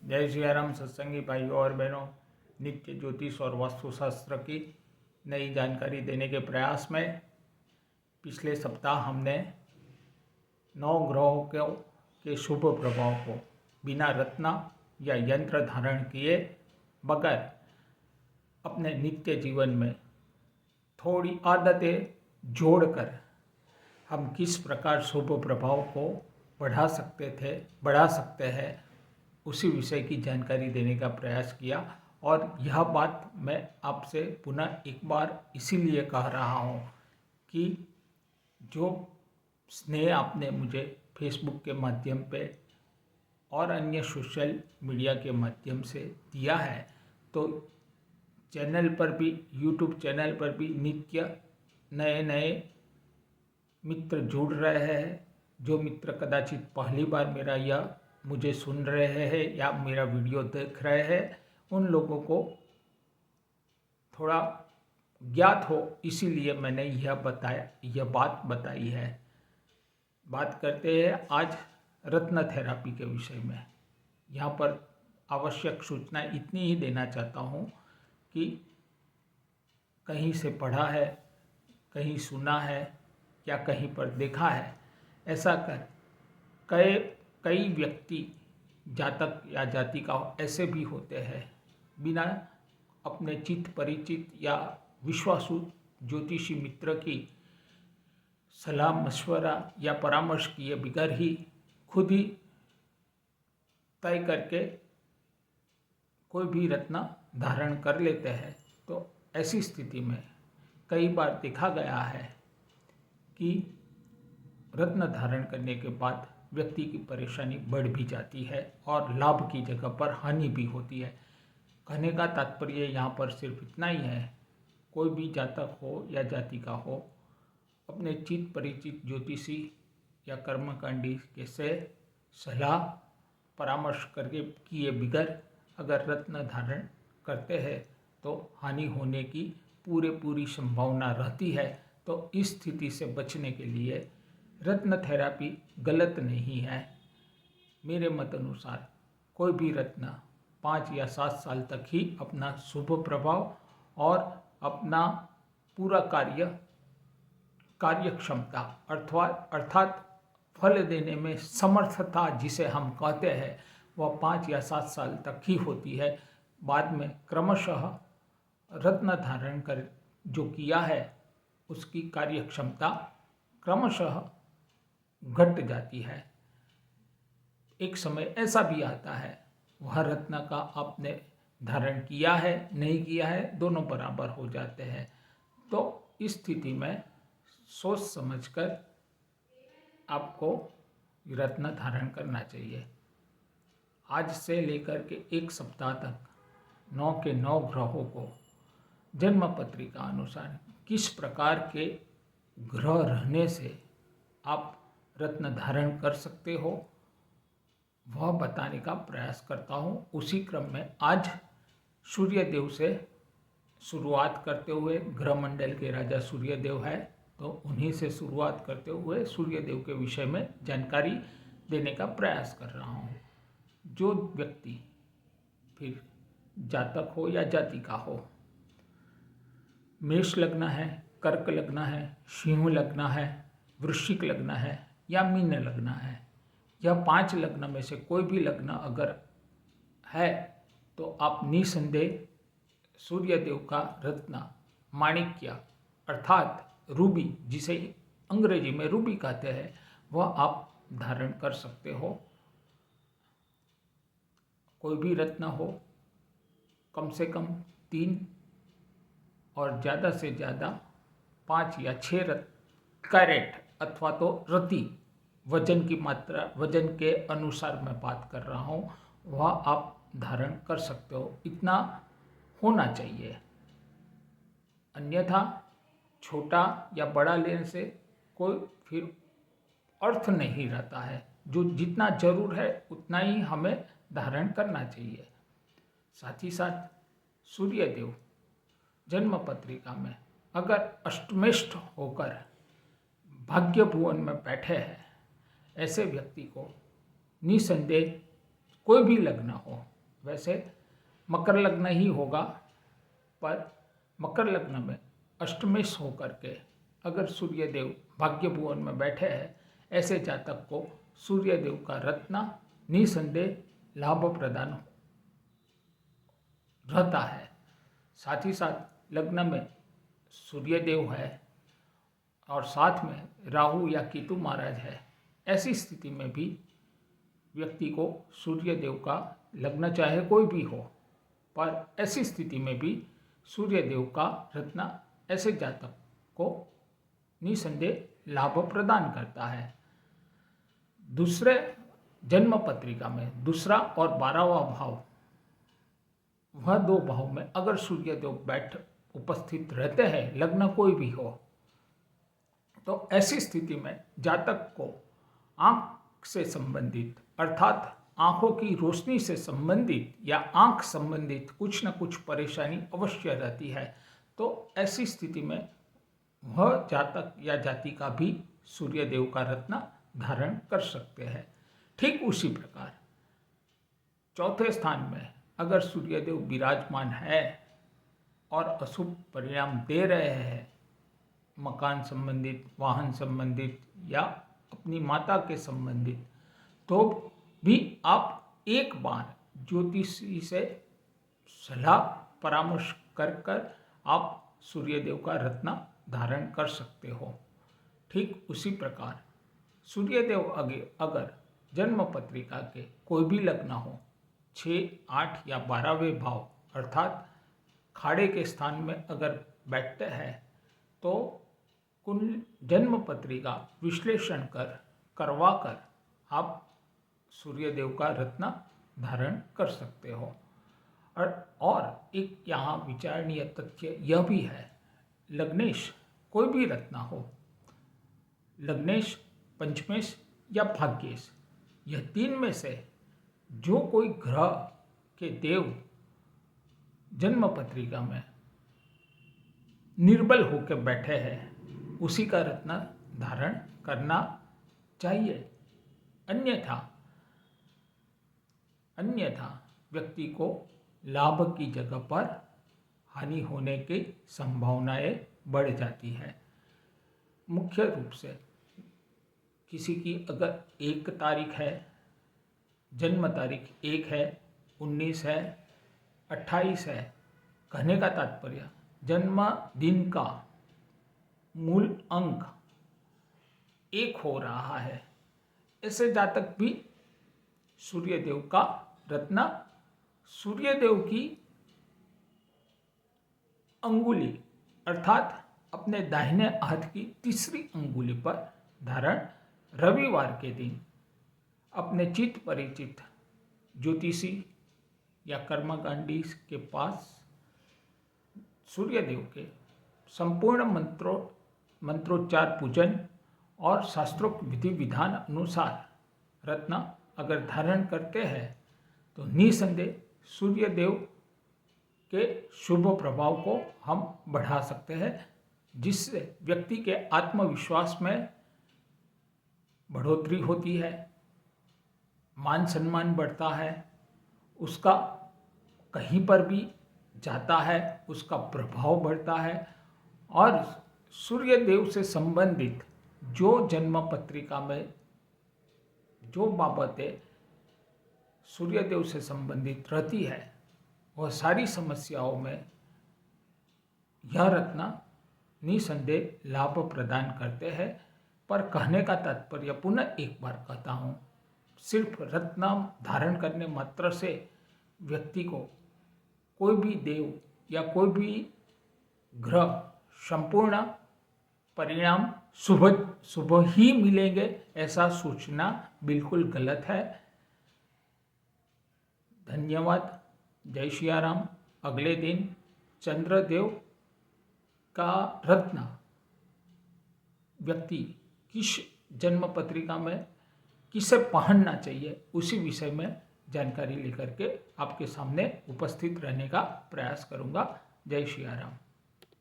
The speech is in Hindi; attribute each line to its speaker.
Speaker 1: जय श्री राम। सत्संगी भाइयों और बहनों, नित्य ज्योतिष और वास्तुशास्त्र की नई जानकारी देने के प्रयास में पिछले सप्ताह हमने 9 ग्रहों के शुभ प्रभाव को बिना रत्न या यंत्र धारण किए बगैर अपने नित्य जीवन में थोड़ी आदतें जोड़कर हम किस प्रकार शुभ प्रभाव को बढ़ा सकते हैं उसी विषय की जानकारी देने का प्रयास किया। और यह बात मैं आपसे पुनः एक बार इसीलिए कह रहा हूँ कि जो स्नेह आपने मुझे फेसबुक के माध्यम पे और अन्य सोशल मीडिया के माध्यम से दिया है, तो चैनल पर भी, यूट्यूब चैनल पर भी नित्य नए नए मित्र जुड़ रहे हैं। जो मित्र कदाचित पहली बार मेरा यह मुझे सुन रहे हैं या मेरा वीडियो देख रहे हैं, उन लोगों को थोड़ा ज्ञात हो, इसीलिए मैंने यह बात बताई है। बात करते हैं आज रत्न थेरापी के विषय में। यहाँ पर आवश्यक सूचना इतनी ही देना चाहता हूँ कि कहीं से पढ़ा है, कहीं सुना है या कहीं पर देखा है, ऐसा कई व्यक्ति, जातक या जातिका ऐसे भी होते हैं, बिना अपने चित्त परिचित या विश्वासु ज्योतिषी मित्र की सलाह मशवरा या परामर्श किए बगैर ही खुद ही तय करके कोई भी रत्न धारण कर लेते हैं। तो ऐसी स्थिति में कई बार देखा गया है कि रत्न धारण करने के बाद व्यक्ति की परेशानी बढ़ भी जाती है और लाभ की जगह पर हानि भी होती है। कहने का तात्पर्य यहाँ पर सिर्फ इतना ही है, कोई भी जातक हो या जातिका हो, अपने चित्त परिचित ज्योतिषी या कर्मकांडी के से सलाह परामर्श करके किए बगैर अगर रत्न धारण करते हैं तो हानि होने की पूरी संभावना रहती है। तो इस स्थिति से बचने के लिए रत्न थेरापी गलत नहीं है। मेरे मत अनुसार कोई भी रत्न 5 या 7 साल तक ही अपना शुभ प्रभाव और अपना पूरा कार्य क्षमता अर्थात फल देने में समर्थता जिसे हम कहते हैं, वह 5 या 7 साल तक ही होती है। बाद में क्रमशः रत्न धारण कर जो किया है उसकी कार्य क्षमता क्रमशः घट जाती है। एक समय ऐसा भी आता है, वह रत्न का आपने धारण किया है, नहीं किया है, दोनों बराबर हो जाते हैं। तो इस स्थिति में सोच समझकर आपको रत्न धारण करना चाहिए। आज से लेकर के एक सप्ताह तक 9 के 9 ग्रहों को जन्म पत्रिका अनुसार किस प्रकार के ग्रह रहने से आप रत्न धारण कर सकते हो, वह बताने का प्रयास करता हूँ। उसी क्रम में आज सूर्य देव से शुरुआत करते हुए, ग्रह मंडल के राजा सूर्य देव है, तो उन्हीं से शुरुआत करते हुए सूर्य देव के विषय में जानकारी देने का प्रयास कर रहा हूँ। जो व्यक्ति फिर जातक हो या जातिका हो, मेष लग्न है, कर्क लग्न है, सिंह लग्न है, वृश्चिक लग्न है या मीन लग्न है, यह 5 लग्न में से कोई भी लग्न अगर है तो आप निसंदेह सूर्य देव का रत्न माणिक्य अर्थात रूबी, जिसे अंग्रेजी में रूबी कहते हैं, वह आप धारण कर सकते हो। कोई भी रत्न हो, कम से कम 3 और ज़्यादा से ज़्यादा 5 या 6 कैरेट अथवा तो रति, वजन की मात्रा, वजन के अनुसार मैं बात कर रहा हूँ, वह आप धारण कर सकते हो। इतना होना चाहिए, अन्यथा छोटा या बड़ा लेने से कोई फिर अर्थ नहीं रहता है। जो जितना जरूर है उतना ही हमें धारण करना चाहिए। साथ ही साथ सूर्य देव जन्म पत्रिका में अगर अष्टमेष्ठ होकर भाग्य भुवन में बैठे हैं, ऐसे व्यक्ति को निसंदेह कोई भी लग्न हो, वैसे मकर लग्न ही होगा, पर मकर लग्न में अष्टमेश होकर के अगर सूर्यदेव भाग्य भुवन में बैठे हैं, ऐसे जातक को सूर्यदेव का रत्न निसंदेह लाभ प्रदान रहता है। साथ ही साथ लग्न में सूर्यदेव है और साथ में राहु या केतु महाराज है, ऐसी स्थिति में भी व्यक्ति को सूर्यदेव का लग्न चाहे कोई भी हो, पर ऐसी स्थिति में भी सूर्यदेव का रत्न ऐसे जातक को निसंदेह लाभ प्रदान करता है। दूसरे जन्म पत्रिका में दूसरा और 12वां भाव, वह दो भाव में अगर सूर्यदेव उपस्थित रहते हैं, लग्न कोई भी हो, तो ऐसी स्थिति में जातक को आंख से संबंधित अर्थात आंखों की रोशनी से संबंधित या आंख संबंधित कुछ न कुछ परेशानी अवश्य रहती है। तो ऐसी स्थिति में वह जातक या जातिका भी सूर्यदेव का रत्न धारण कर सकते हैं। ठीक उसी प्रकार चौथे स्थान में अगर सूर्यदेव विराजमान है और अशुभ परिणाम दे रहे हैं, मकान संबंधित, वाहन संबंधित या अपनी माता के संबंधित, तो भी आप एक बार ज्योतिषी से सलाह परामर्श कर आप सूर्यदेव का रत्न धारण कर सकते हो। ठीक उसी प्रकार सूर्यदेव अगर जन्म पत्रिका के कोई भी लग्न हो, 6, 8 या 12वें भाव अर्थात खाड़े के स्थान में अगर बैठते हैं, तो कुल जन्म पत्रिका विश्लेषण करवा कर आप सूर्यदेव का रत्न धारण कर सकते हो। और एक यहाँ विचारणीय तथ्य यह भी है, लग्नेश कोई भी रत्न हो, लग्नेश, पंचमेश या भाग्येश, यह तीन में से जो कोई ग्रह के देव जन्म पत्रिका में निर्बल होकर बैठे हैं, उसी का रत्न धारण करना चाहिए। अन्यथा व्यक्ति को लाभ की जगह पर हानि होने की संभावनाएं बढ़ जाती है। मुख्य रूप से किसी की अगर 1 तारीख है, जन्म तारीख 1 है, 19 है, 28 है, कहने का तात्पर्य जन्म दिन का मूल अंक 1 हो रहा है, ऐसे जातक भी सूर्यदेव का रत्न सूर्यदेव की अंगुली अर्थात अपने दाहिने हाथ की तीसरी अंगुली पर धारण रविवार के दिन अपने चित्त परिचित ज्योतिषी या कर्मकांडी के पास सूर्यदेव के संपूर्ण मंत्रोच्चार पूजन और शास्त्रोक्त विधि विधान अनुसार रत्न अगर धारण करते हैं, तो निसंदेह सूर्यदेव के शुभ प्रभाव को हम बढ़ा सकते हैं, जिससे व्यक्ति के आत्मविश्वास में बढ़ोतरी होती है, मान सम्मान बढ़ता है, उसका कहीं पर भी जाता है उसका प्रभाव बढ़ता है, और सूर्यदेव से संबंधित जो जन्म पत्रिका में जो बाबतें सूर्यदेव से संबंधित रहती है, वह सारी समस्याओं में यह रत्न निसंदेह लाभ प्रदान करते हैं। पर कहने का तात्पर्य पुनः एक बार कहता हूँ, सिर्फ रत्न धारण करने मात्र से व्यक्ति को कोई भी देव या कोई भी ग्रह संपूर्ण परिणाम शुभ ही मिलेंगे, ऐसा सोचना बिल्कुल गलत है। धन्यवाद। जय सिया राम। अगले दिन चंद्रदेव का रत्न व्यक्ति किस जन्म पत्रिका में किसे पहनना चाहिए, उसी विषय में जानकारी लेकर के आपके सामने उपस्थित रहने का प्रयास करूंगा। जय सिया राम।